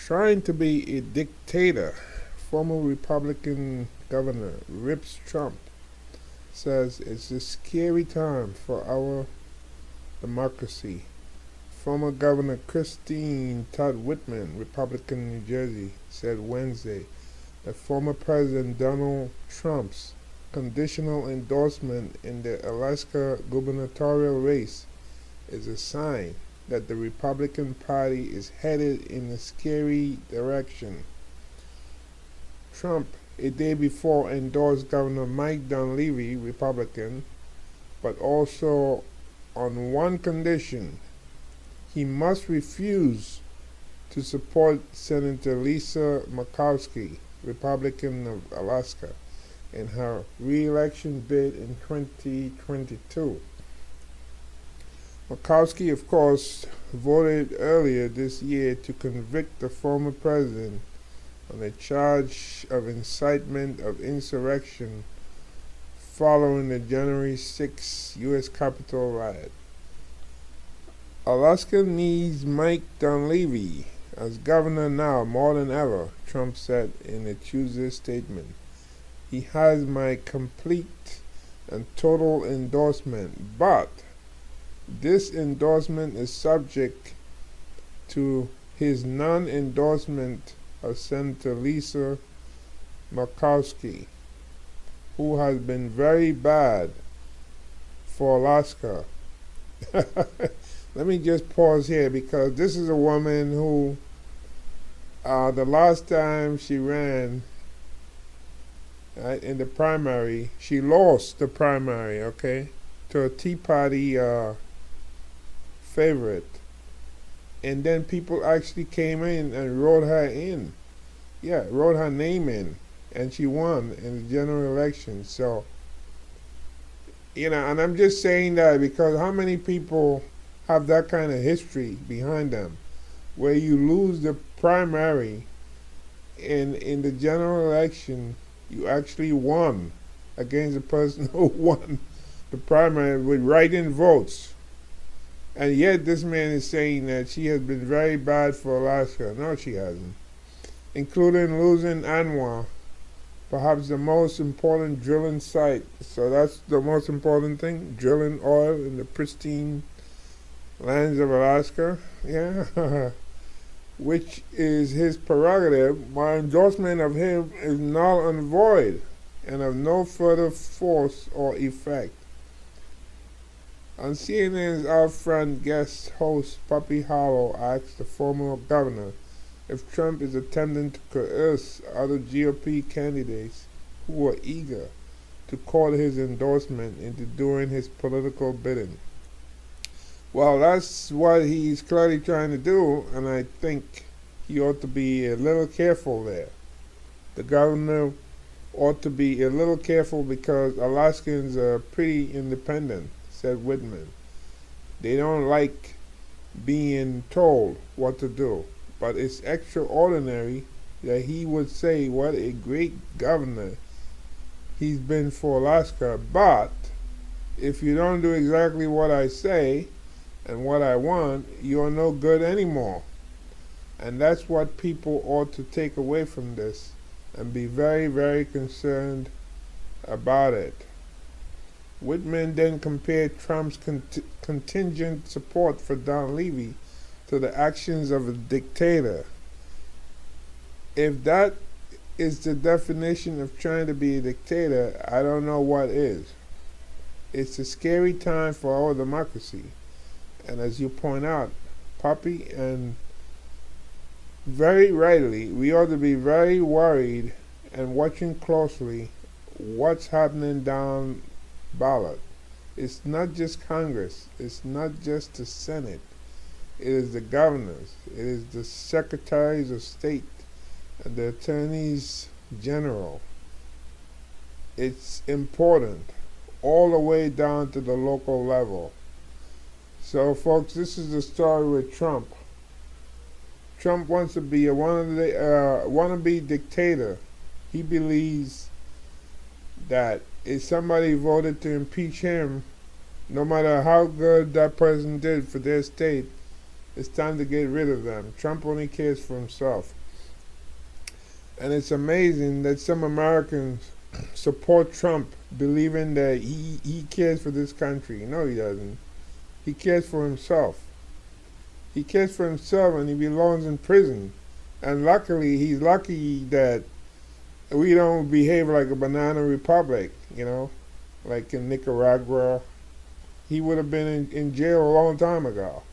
Trying to be a dictator, former Republican governor rips Trump, says it's a scary time for our democracy. Former Governor Christine Todd Whitman, Republican, New Jersey, said Wednesday that former President Donald Trump's conditional endorsement in the Alaska gubernatorial race is a sign that the Republican Party is headed in a scary direction. Trump, a day before, endorsed Governor Mike Dunleavy, Republican, but also on one condition: he must refuse to support Senator Lisa Murkowski, Republican of Alaska, in her re-election bid in 2022. Murkowski, of course, voted earlier this year to convict the former president on a charge of incitement of insurrection following the January 6 U.S. Capitol riot. Alaska needs Mike Dunleavy as governor now more than ever, Trump said in a Tuesday statement. He has my complete and total endorsement, but this endorsement is subject to his non-endorsement of Senator Lisa Murkowski, who has been very bad for Alaska. Let me just pause here because this is a woman who, the last time she ran in the primary, she lost the primary, okay, to a Tea Party favorite. And then people actually came in and wrote her in. Yeah, wrote her name in. And she won in the general election. So, and I'm just saying that because how many people have that kind of history behind them where you lose the primary and in the general election you actually won against the person who won the primary with write-in votes. And yet this man is saying that she has been very bad for Alaska. No, she hasn't. Including losing Anwar, perhaps the most important drilling site. So that's the most important thing, drilling oil in the pristine lands of Alaska. Yeah. Which is his prerogative. My endorsement of him is null and void and of no further force or effect. On CNN's Out Front guest host Poppy Hollow asked the former governor if Trump is attempting to coerce other GOP candidates who were eager to court his endorsement into doing his political bidding. Well, that's what he's clearly trying to do, and I think he ought to be a little careful there. The governor ought to be a little careful because Alaskans are pretty independent, said Whitman. They don't like being told what to do, but it's extraordinary that he would say what a great governor he's been for Alaska, but if you don't do exactly what I say and what I want, you're no good anymore. And that's what people ought to take away from this and be very, very concerned about it. Whitman then compared Trump's contingent support for Dunleavy to the actions of a dictator. If that is the definition of trying to be a dictator, I don't know what is. It's a scary time for our democracy. And as you point out, Poppy, and very rightly, we ought to be very worried and watching closely what's happening down ballot. It's not just Congress. It's not just the Senate. It is the governors. It is the secretaries of state and the attorneys general. It's important all the way down to the local level. So, folks, this is the story with Trump. Trump wants to be a wannabe dictator. He believes that if somebody voted to impeach him, no matter how good that person did for their state, It's time to get rid of them. Trump only cares for himself. And it's amazing that some Americans support Trump, believing that he cares for this country. No, he doesn't. He cares for himself. He cares for himself, and he belongs in prison. And luckily, he's lucky that we don't behave like a banana republic, like in Nicaragua. He would have been in jail a long time ago.